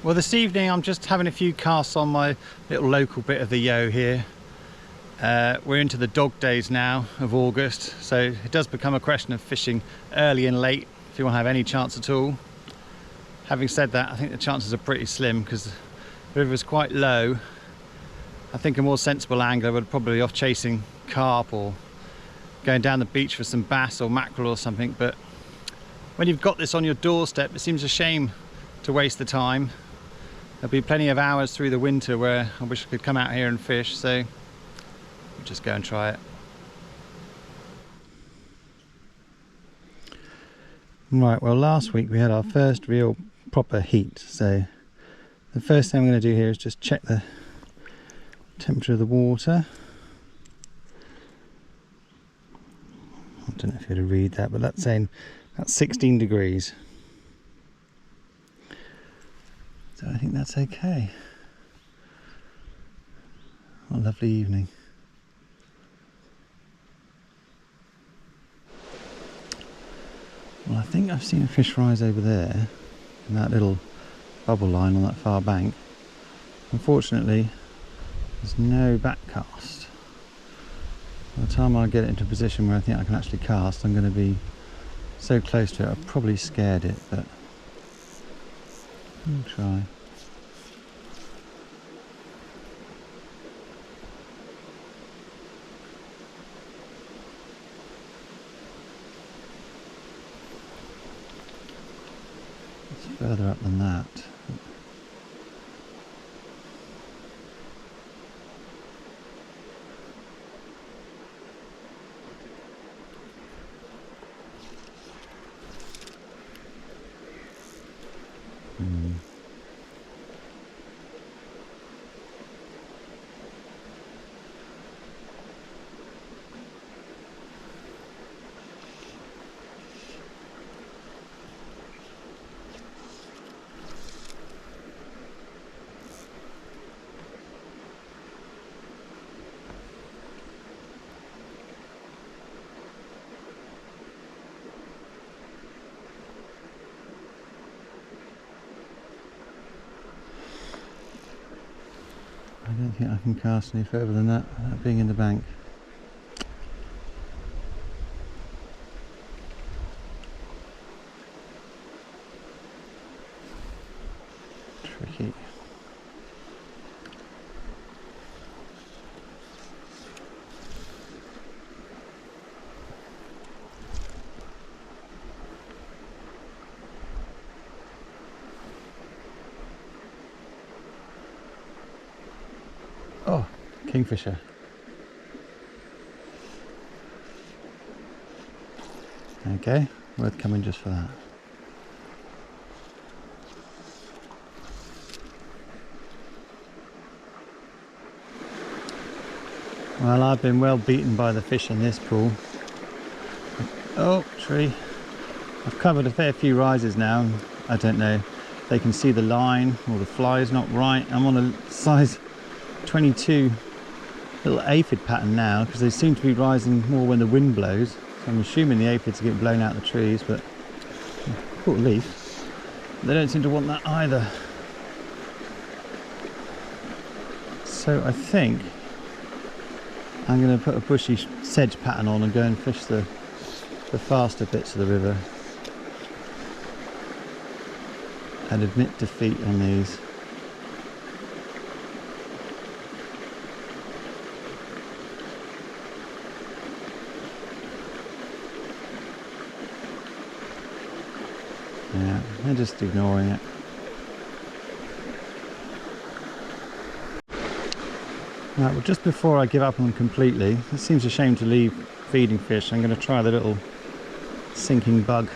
Well, this evening I'm just having a few casts on my little local bit of the Yo here. We're into the dog days now of August, so it does become a question of fishing early and late if you want to have any chance at all. Having said that, I think the chances are pretty slim because the river is quite low. I think a more sensible angler would probably be off chasing carp or going down the beach for some bass or mackerel or something, but when you've got this on your doorstep, it seems a shame to waste the time. There'll be plenty of hours through the winter where I wish I could come out here and fish, so we'll just go and try it. Right, well, last week we had our first real proper heat, so the first thing I'm going to do here is just check the temperature of the water. I don't know if you're able to read that, but that's saying that's 16 degrees. So I think that's okay. What a lovely evening. Well, I think I've seen a fish rise over there in that little bubble line on that far bank. Unfortunately, there's no back cast. By the time I get it into a position where I think I can actually cast, I'm going to be so close to it I've probably scared it, but I'll try. It's further up than that. I don't think I can cast any further than that without being in the bank. Tricky. Oh, kingfisher. Okay, worth coming just for that. Well, I've been well beaten by the fish in this pool. Oh, tree. I've covered a fair few rises now, and I don't know if they can see the line or the fly is not right. I'm on a size 22 little aphid pattern now because they seem to be rising more when the wind blows, so I'm assuming the aphids are getting blown out of the trees, but caught a leaf. They don't seem to want that either. So I think I'm going to put a bushy sedge pattern on and go and fish the faster bits of the river and admit defeat on these. Yeah, they're just ignoring it. Right, well, just before I give up on them completely, it seems a shame to leave feeding fish. I'm going to try the little sinking bug.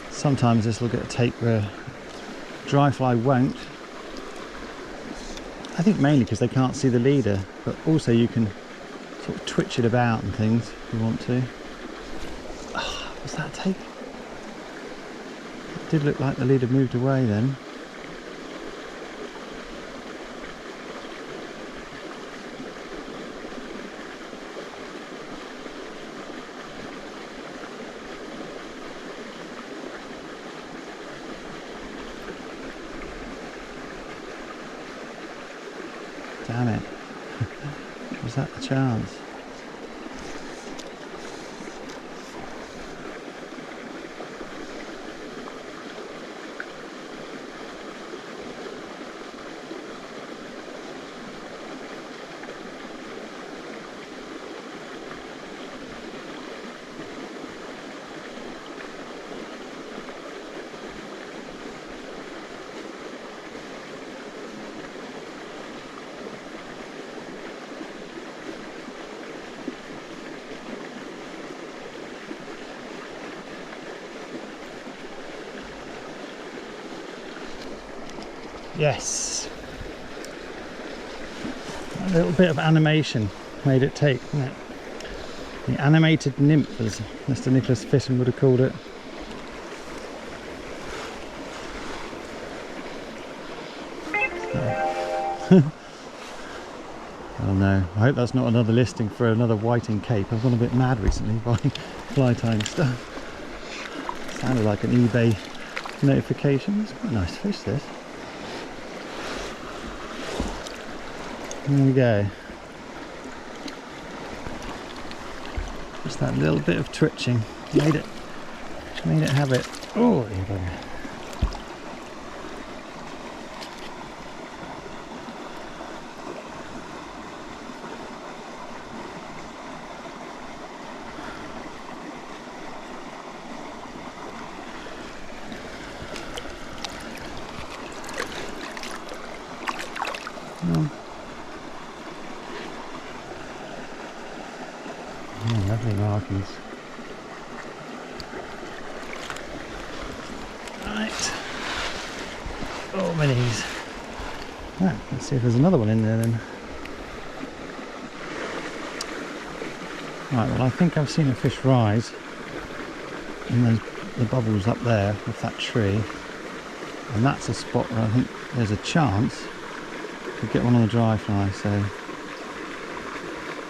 Sometimes this will get a take where dry fly won't. I think mainly because they can't see the leader, but also you can sort of twitch it about and things if you want to. Oh, was that a take? It did look like the leader moved away then. Damn it. Was that the chance? Yes, a little bit of animation made it take, didn't it? The animated nymph, as Mr. Nicholas Fishing would have called it. Oh no, I hope that's not another listing for another whiting cape. I've gone a bit mad recently buying fly tying stuff. Sounded like an eBay notification. It's quite a nice fish, this. There we go. Just that little bit of twitching made it have it. Oh, you bugger. Oh, lovely markings. Right. Oh, minis. Right, let's see if there's another one in there then. Right, well I think I've seen a fish rise in the bubbles up there with that tree. And that's a spot where I think there's a chance to get one on the dry fly, so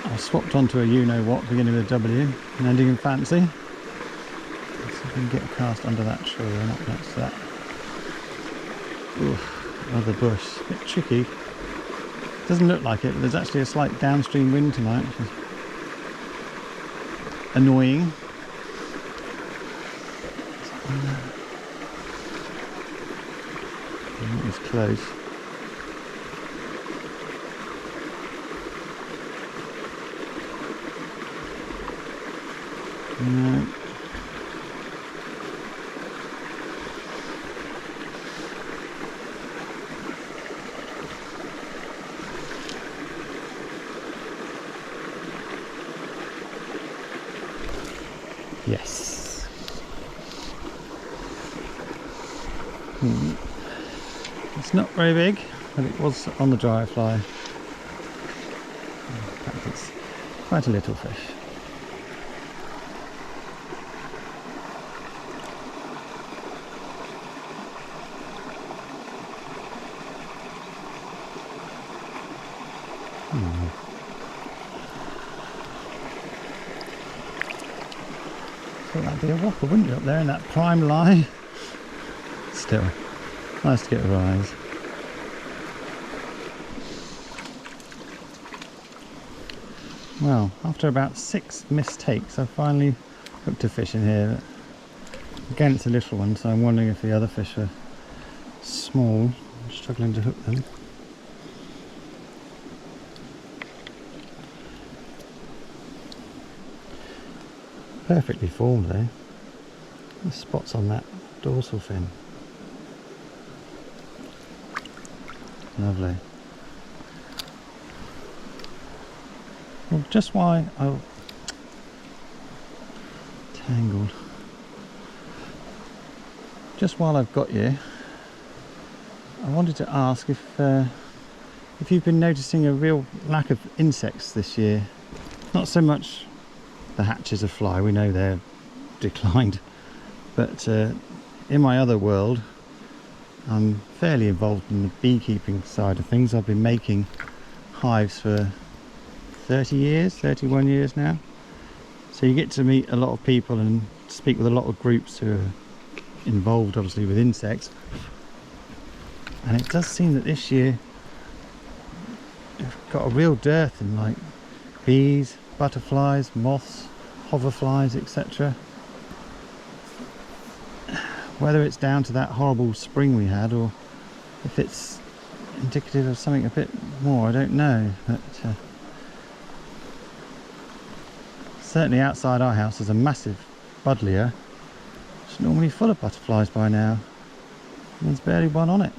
I swapped onto a you-know-what beginning with a W and ending in fancy. Let's see if we can get a cast under that tree or not next to that. Oof, another bush. A bit tricky. Doesn't look like it, but there's actually a slight downstream wind tonight, which is annoying. It was close. No. Yes. It's not very big, but it was on the dry fly. In fact, it's quite a little fish. Thought that'd be a whopper, wouldn't you, up there in that prime line? Still, nice to get a rise. Well, after about 6 mistakes, I finally hooked a fish in here. Again, it's a little one, so I'm wondering if the other fish are small. I'm struggling to hook them. Perfectly formed though. The spots on that dorsal fin. Lovely. Well, just why I tangled. Just while I've got you, I wanted to ask if you've been noticing a real lack of insects this year. Not so much the hatches of fly, we know they're declined, but in my other world I'm fairly involved in the beekeeping side of things. I've been making hives for 30 years, 31 years now, so you get to meet a lot of people and speak with a lot of groups who are involved obviously with insects, and it does seem that this year got a real dearth in like bees, butterflies, moths, hoverflies, etc. Whether it's down to that horrible spring we had, or if it's indicative of something a bit more, I don't know. But certainly outside our house there's a massive buddleia. It's normally full of butterflies by now, and there's barely one on it.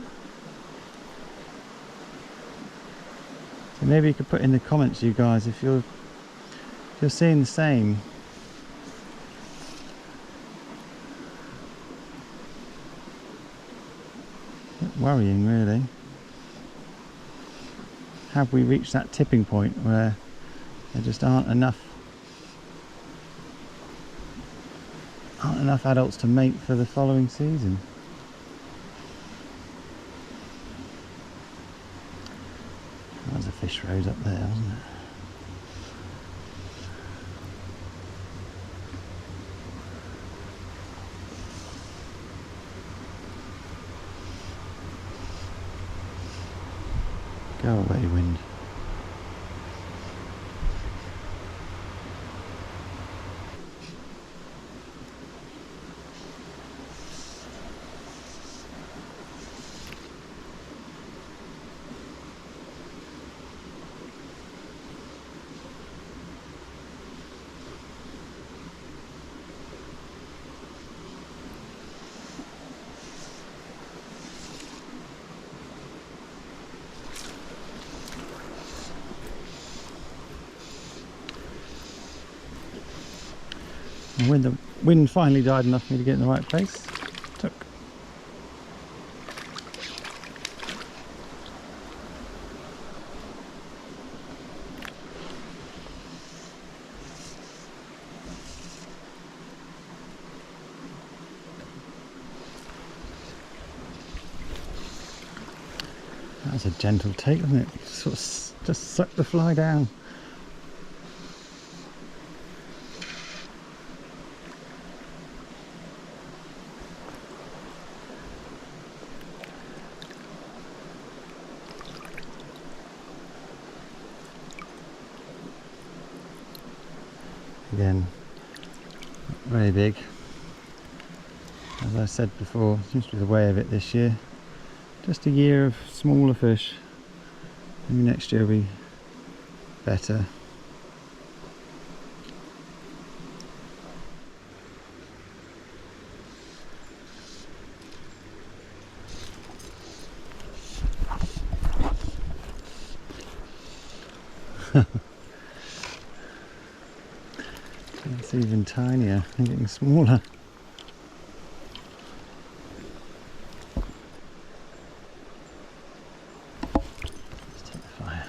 So maybe you could put in the comments, you guys, if you're seeing the same. A bit worrying, really. Have we reached that tipping point where there just aren't enough adults to mate for the following season? There's a fish road up there, wasn't it? Go away, wind. And when the wind finally died enough for me to get in the right place, took. That was a gentle take, wasn't it? Sort of just sucked the fly down. Again, not very big. As I said before, seems to be the way of it this year. Just a year of smaller fish. Maybe next year will be better. It's even tinier and getting smaller. Let's take the fire.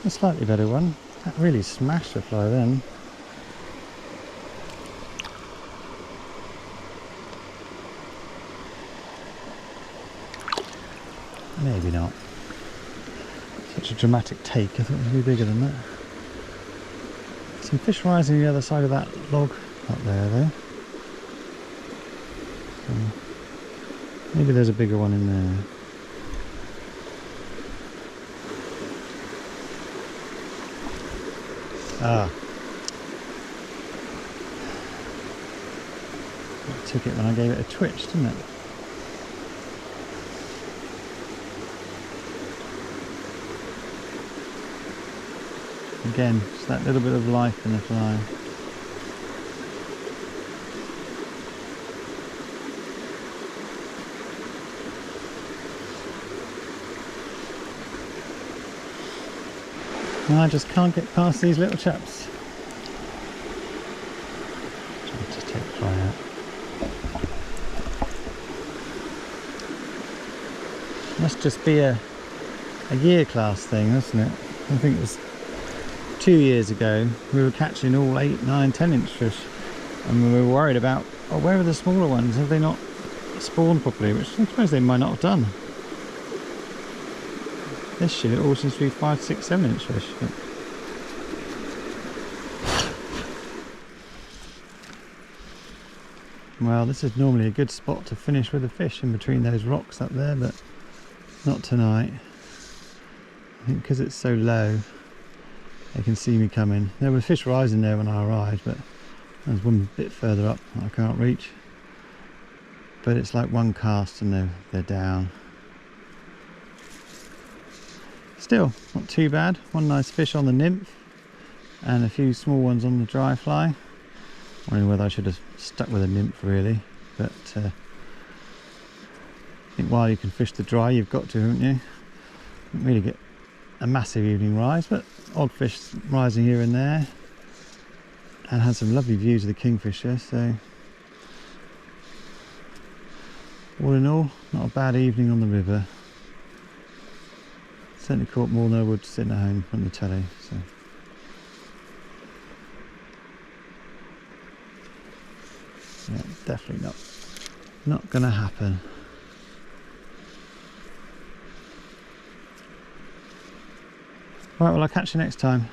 A slightly better one. That really smashed the fly then. Maybe not. Such a dramatic take, I thought it would be bigger than that. Some fish rising on the other side of that log up there though. So maybe there's a bigger one in there. Ah. I took it when I gave it a twitch, didn't it? Again, just that little bit of life in the fly. And I just can't get past these little chaps. Try to take the fly out. Must just be a year class thing, doesn't it? I think it was 2 years ago we were catching all 8, 9, 10 inch fish, and we were worried about, oh, where are the smaller ones? Have they not spawned properly? Which I suppose they might not have done. This year it all seems to be 5, 6, 7 inch fish. But Well, this is normally a good spot to finish with a fish, in between those rocks up there, but not tonight. I think because it's so low, they can see me coming. There were fish rising there when I arrived, but there's one bit further up that I can't reach. But it's like one cast and they're down. Still, not too bad. One nice fish on the nymph and a few small ones on the dry fly. Wondering whether I should have stuck with a nymph really, but I think while you can fish the dry, you've got to, haven't you? Don't really get a massive evening rise, but odd fish rising here and there, and had some lovely views of the kingfisher. So all in all, not a bad evening on the river. Certainly caught more than I would sitting at home from the telly. So yeah, definitely not gonna happen. Right, well, I'll catch you next time.